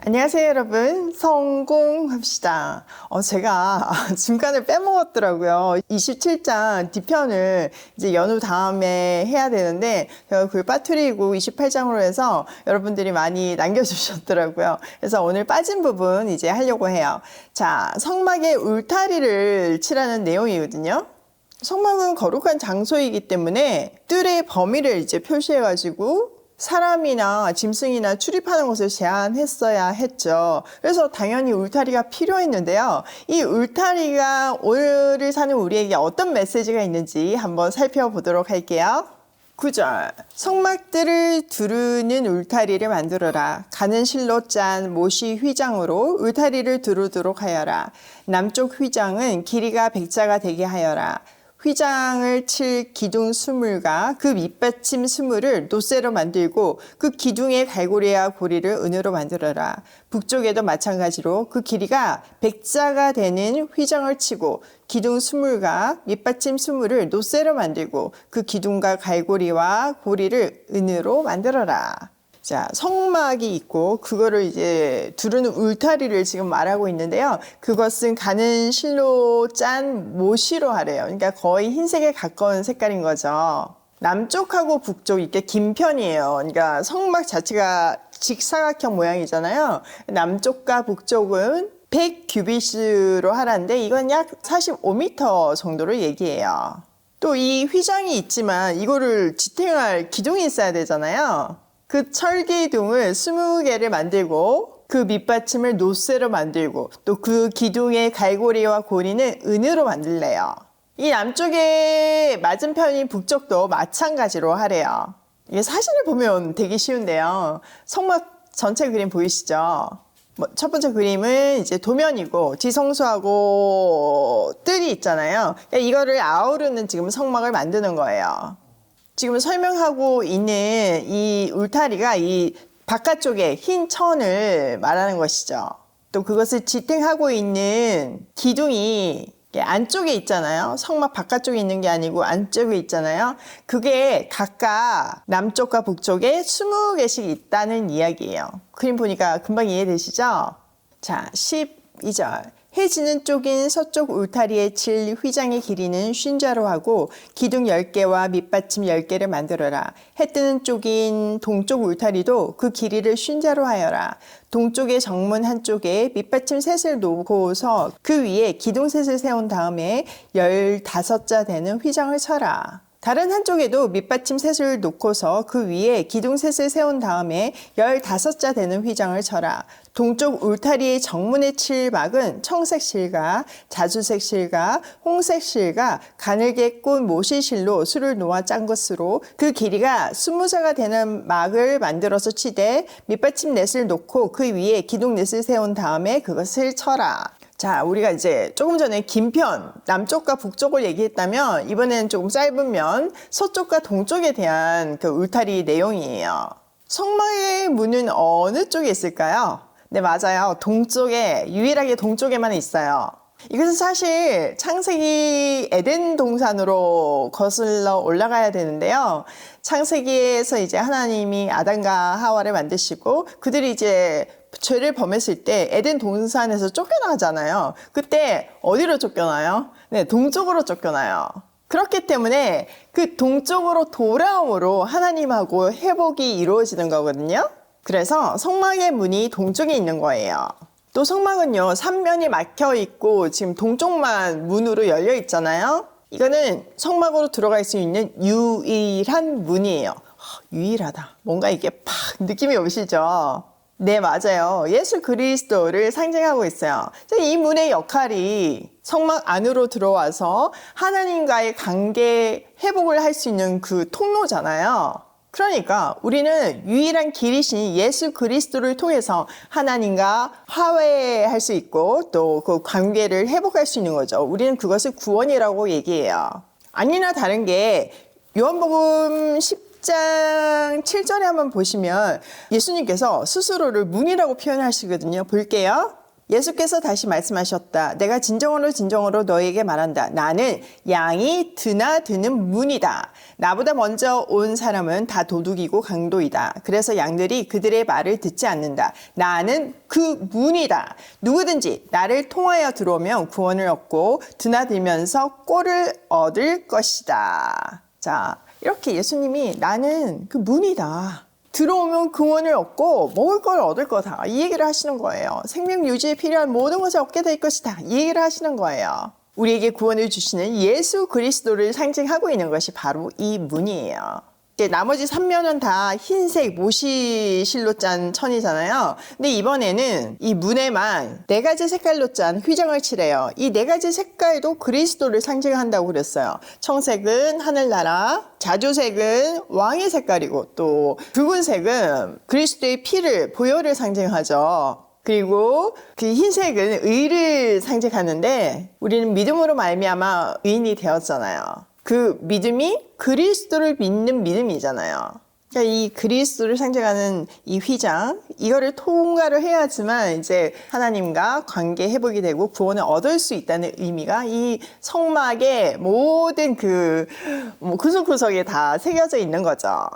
안녕하세요, 여러분. 성공합시다. 제가 중간에 빼먹었더라고요. 27장 뒤편을 이제 연휴 다음에 해야 되는데, 제가 그걸 빠뜨리고 28장으로 해서 여러분들이 많이 남겨주셨더라고요. 그래서 오늘 빠진 부분 이제 하려고 해요. 자, 성막에 울타리를 칠하는 내용이거든요. 성막은 거룩한 장소이기 때문에 뜰의 범위를 이제 표시해가지고 사람이나 짐승이나 출입하는 곳을 제한했어야 했죠. 그래서 당연히 울타리가 필요했는데요. 이 울타리가 오늘을 사는 우리에게 어떤 메시지가 있는지 한번 살펴보도록 할게요. 9절, 성막들을 두르는 울타리를 만들어라. 가는 실로 짠 모시 휘장으로 울타리를 두르도록 하여라. 남쪽 휘장은 길이가 100자가 되게 하여라. 휘장을 칠 기둥 수물과 그 밑받침 수물을 노쇠로 만들고 그 기둥의 갈고리와 고리를 은으로 만들어라. 북쪽에도 마찬가지로 그 길이가 100자가 되는 휘장을 치고 기둥 수물과 밑받침 수물을 노쇠로 만들고 그 기둥과 갈고리와 고리를 은으로 만들어라. 자, 성막이 있고 그거를 이제 두르는 울타리를 지금 말하고 있는데요. 그것은 가는 실로 짠 모시로 하래요. 그러니까 거의 흰색에 가까운 색깔인 거죠. 남쪽하고 북쪽 이렇게 긴 편이에요. 그러니까 성막 자체가 직사각형 모양이잖아요. 남쪽과 북쪽은 100규빗으로 하라는데 이건 약 45m 정도를 얘기해요. 또 이 휘장이 있지만 이거를 지탱할 기둥이 있어야 되잖아요. 그 철기둥을 20개를 만들고 그 밑받침을 노쇠로 만들고 또 그 기둥의 갈고리와 고리는 은으로 만들래요. 이 남쪽의 맞은편인 북쪽도 마찬가지로 하래요. 이게 사진을 보면 되게 쉬운데요. 성막 전체 그림 보이시죠? 첫 번째 그림은 이제 도면이고 뒤성수하고 뜰이 있잖아요. 이거를 아우르는 지금 성막을 만드는 거예요. 지금 설명하고 있는 이 울타리가 이 바깥쪽에 흰 천을 말하는 것이죠. 또 그것을 지탱하고 있는 기둥이 안쪽에 있잖아요. 성막 바깥쪽에 있는 게 아니고 안쪽에 있잖아요. 그게 각각 남쪽과 북쪽에 20개씩 있다는 이야기예요. 그림 보니까 금방 이해되시죠? 자, 12절. 해 지는 쪽인 서쪽 울타리에 칠 휘장의 길이는 50자로 하고 기둥 10개와 밑받침 10개를 만들어라. 해 뜨는 쪽인 동쪽 울타리도 그 길이를 50자로 하여라. 동쪽의 정문 한쪽에 밑받침 셋을 놓고서 그 위에 기둥 셋을 세운 다음에 15자 되는 휘장을 쳐라. 다른 한쪽에도 밑받침 셋을 놓고서 그 위에 기둥 셋을 세운 다음에 15자 되는 휘장을 쳐라. 동쪽 울타리의 정문의 칠막은 청색 실과 자주색 실과 홍색 실과 가늘게 꼰 모시실로 수를 놓아 짠 것으로 그 길이가 20자가 되는 막을 만들어서 치되 밑받침 넷을 놓고 그 위에 기둥 넷을 세운 다음에 그것을 쳐라. 자, 우리가 이제 조금 전에 긴 편, 남쪽과 북쪽을 얘기했다면 이번에는 조금 짧은 면, 서쪽과 동쪽에 대한 그 울타리 내용이에요. 성막의 문은 어느 쪽에 있을까요? 네, 맞아요. 동쪽에, 유일하게 동쪽에만 있어요. 이것은 사실 창세기 에덴 동산으로 거슬러 올라가야 되는데요. 창세기에서 이제 하나님이 아담과 하와를 만드시고 그들이 이제 죄를 범했을 때 에덴 동산에서 쫓겨나잖아요. 그때 어디로 쫓겨나요? 네, 동쪽으로 쫓겨나요. 그렇기 때문에 그 동쪽으로 돌아옴으로 하나님하고 회복이 이루어지는 거거든요. 그래서 성막의 문이 동쪽에 있는 거예요. 또 성막은요, 3면이 막혀 있고 지금 동쪽만 문으로 열려 있잖아요. 이거는 성막으로 들어갈 수 있는 유일한 문이에요. 유일하다. 뭔가 이게 팍 느낌이 오시죠? 네, 맞아요. 예수 그리스도를 상징하고 있어요. 이 문의 역할이 성막 안으로 들어와서 하나님과의 관계 회복을 할 수 있는 그 통로잖아요. 그러니까 우리는 유일한 길이신 예수 그리스도를 통해서 하나님과 화해할 수 있고 또 그 관계를 회복할 수 있는 거죠. 우리는 그것을 구원이라고 얘기해요. 아니나 다른 게 요한복음 10장 7절에 한번 보시면 예수님께서 스스로를 문이라고 표현하시거든요. 볼게요. 예수께서 다시 말씀하셨다. 내가 진정으로 진정으로 너희에게 말한다. 나는 양이 드나드는 문이다. 나보다 먼저 온 사람은 다 도둑이고 강도이다. 그래서 양들이 그들의 말을 듣지 않는다. 나는 그 문이다. 누구든지 나를 통하여 들어오면 구원을 얻고 드나들면서 꼴을 얻을 것이다. 자, 이렇게 예수님이 나는 그 문이다. 들어오면 구원을 얻고 먹을 걸 얻을 거다. 이 얘기를 하시는 거예요. 생명 유지에 필요한 모든 것을 얻게 될 것이다. 이 얘기를 하시는 거예요. 우리에게 구원을 주시는 예수 그리스도를 상징하고 있는 것이 바로 이 문이에요. 나머지 3면은 다 흰색 모시실로 짠 천이잖아요. 근데 이번에는 이 문에만 4가지 색깔로 짠 휘장을 칠해요. 이 4가지 색깔도 그리스도를 상징한다고 그랬어요. 청색은 하늘나라, 자주색은 왕의 색깔이고 또 붉은색은 그리스도의 피를, 보혈을 상징하죠. 그리고 그 흰색은 의를 상징하는데 우리는 믿음으로 말미암아 의인이 되었잖아요. 그 믿음이 그리스도를 믿는 믿음이잖아요. 그러니까 이 그리스도를 상징하는 이 휘장, 이거를 통과를 해야지만 이제 하나님과 관계 회복이 되고 구원을 얻을 수 있다는 의미가 이 성막의 모든 그 구석구석에 다 새겨져 있는 거죠.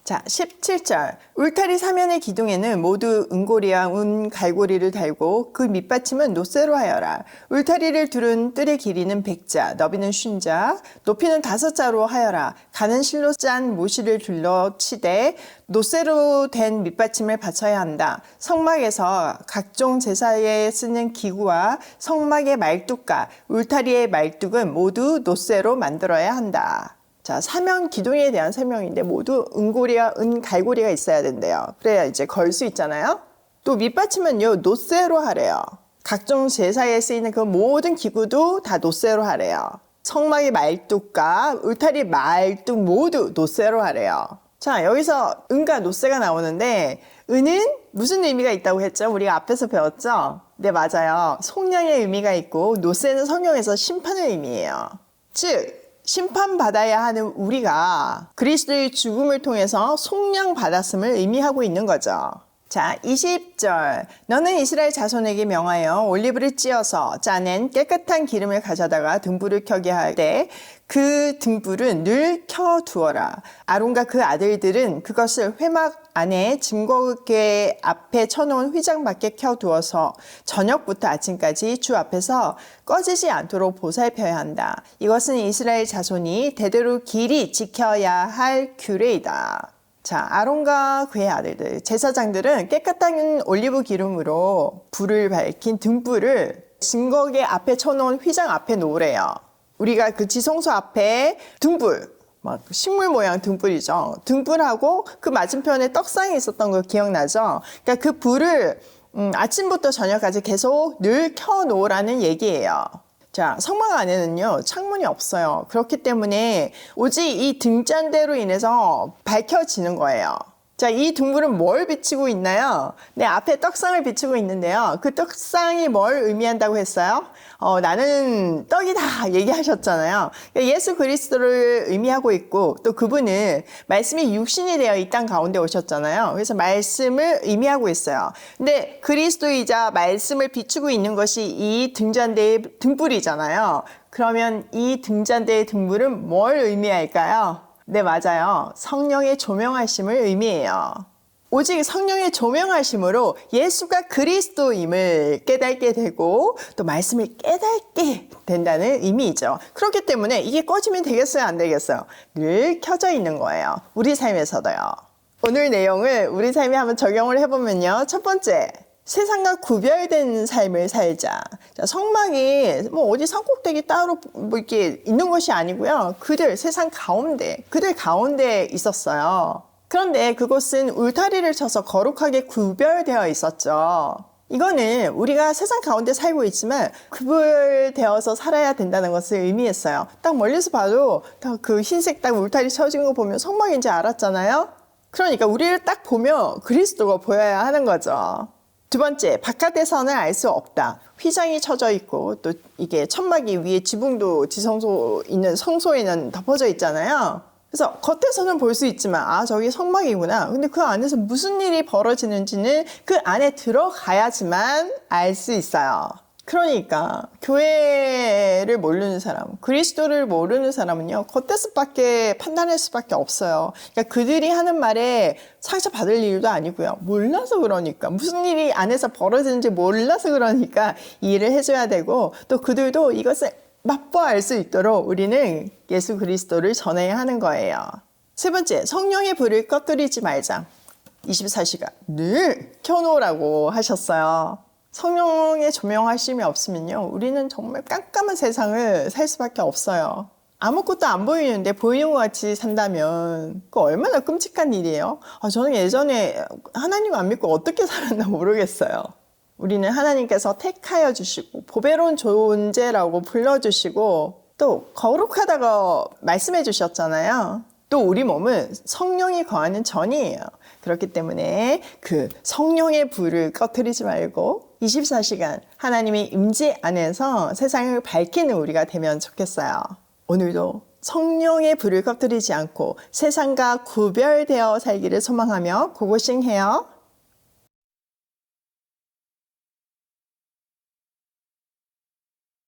자, 17절. 울타리 사면의 기둥에는 모두 은고리와 은갈고리를 달고 그 밑받침은 노쇠로 하여라. 울타리를 두른 뜰의 길이는 100자, 너비는 50자, 높이는 5자로 하여라. 가는 실로 짠 모시를 둘러치되 노쇠로 된 밑받침을 받쳐야 한다. 성막에서 각종 제사에 쓰는 기구와 성막의 말뚝과 울타리의 말뚝은 모두 노쇠로 만들어야 한다. 자, 사면 기둥에 대한 설명인데 모두 은고리와 은갈고리가 있어야 된대요. 그래야 이제 걸 수 있잖아요. 또 밑받침은요, 노쇠로 하래요. 각종 제사에 쓰이는 그 모든 기구도 다 노쇠로 하래요. 성막의 말뚝과 울타리 말뚝 모두 노쇠로 하래요. 자, 여기서 은과 노쇠가 나오는데 은은 무슨 의미가 있다고 했죠? 우리가 앞에서 배웠죠? 네, 맞아요. 속량의 의미가 있고 노쇠는 성경에서 심판의 의미예요. 즉 심판받아야 하는 우리가 그리스도의 죽음을 통해서 속량받았음을 의미하고 있는 거죠. 자, 20절. 너는 이스라엘 자손에게 명하여 올리브를 찧어서 짜낸 깨끗한 기름을 가져다가 등불을 켜게 할 때 그 등불은 늘 켜두어라. 아론과 그 아들들은 그것을 회막 안에 증거궤 앞에 쳐놓은 휘장 밖에 켜두어서 저녁부터 아침까지 주 앞에서 꺼지지 않도록 보살펴야 한다. 이것은 이스라엘 자손이 대대로 길이 지켜야 할 규례이다. 자, 아론과 그의 아들들, 제사장들은 깨끗한 올리브 기름으로 불을 밝힌 등불을 증거궤 앞에 쳐놓은 휘장 앞에 놓으래요. 우리가 그 지성소 앞에 등불, 막 식물 모양 등불이죠. 등불하고 그 맞은편에 떡상이 있었던 거 기억나죠? 그러니까 그 불을 아침부터 저녁까지 계속 늘 켜놓으라는 얘기예요. 자, 성막 안에는요, 창문이 없어요. 그렇기 때문에 오직 이 등잔대로 인해서 밝혀지는 거예요. 자, 이 등불은 뭘 비추고 있나요? 네, 앞에 떡상을 비추고 있는데요. 그 떡상이 뭘 의미한다고 했어요? 나는 떡이다 얘기하셨잖아요. 예수 그리스도를 의미하고 있고 또 그분은 말씀이 육신이 되어 이 땅 가운데 오셨잖아요. 그래서 말씀을 의미하고 있어요. 근데 그리스도이자 말씀을 비추고 있는 것이 이 등잔대의 등불이잖아요. 그러면 이 등잔대의 등불은 뭘 의미할까요? 네, 맞아요. 성령의 조명하심을 의미해요. 오직 성령의 조명하심으로 예수가 그리스도임을 깨닫게 되고 또 말씀을 깨닫게 된다는 의미이죠. 그렇기 때문에 이게 꺼지면 되겠어요? 안 되겠어요? 늘 켜져 있는 거예요. 우리 삶에서도요. 오늘 내용을 우리 삶에 한번 적용을 해보면요. 첫 번째, 세상과 구별된 삶을 살자. 자, 성막이 뭐 어디 산꼭대기 따로 뭐 이렇게 있는 것이 아니고요. 세상 가운데, 그들 가운데 있었어요. 그런데 그곳은 울타리를 쳐서 거룩하게 구별되어 있었죠. 이거는 우리가 세상 가운데 살고 있지만 구별되어서 살아야 된다는 것을 의미했어요. 딱 멀리서 봐도 그 흰색 딱 울타리 쳐진 거 보면 성막인지 알았잖아요. 그러니까 우리를 딱 보면 그리스도가 보여야 하는 거죠. 두 번째, 바깥에서는 알 수 없다. 휘장이 쳐져 있고 또 이게 천막이 위에 지붕도 지성소 있는 성소에는 덮어져 있잖아요. 그래서 겉에서는 볼 수 있지만 아 저기 성막이구나. 근데 그 안에서 무슨 일이 벌어지는지는 그 안에 들어가야지만 알 수 있어요. 그러니까 교회를 모르는 사람, 그리스도를 모르는 사람은요 겉에서밖에 판단할 수밖에 없어요. 그러니까 그들이 하는 말에 상처받을 일도 아니고요. 몰라서 그러니까 무슨 일이 안에서 벌어지는지 몰라서 그러니까 이해를 해줘야 되고 또 그들도 이것을 맛보아 알 수 있도록 우리는 예수 그리스도를 전해야 하는 거예요. 세 번째, 성령의 불을 꺼뜨리지 말자. 24시간 늘 켜놓으라고 하셨어요. 성령의 조명하심이 없으면요 우리는 정말 깜깜한 세상을 살 수밖에 없어요. 아무것도 안 보이는데 보이는 것 같이 산다면 그 얼마나 끔찍한 일이에요. 저는 예전에 하나님 안 믿고 어떻게 살았나 모르겠어요. 우리는 하나님께서 택하여 주시고 보배로운 존재라고 불러주시고 또 거룩하다고 말씀해 주셨잖아요. 또 우리 몸은 성령이 거하는 전이에요. 그렇기 때문에 그 성령의 불을 꺼뜨리지 말고 24시간 하나님의 임재 안에서 세상을 밝히는 우리가 되면 좋겠어요. 오늘도 성령의 불을 꺼뜨리지 않고 세상과 구별되어 살기를 소망하며 고고싱해요.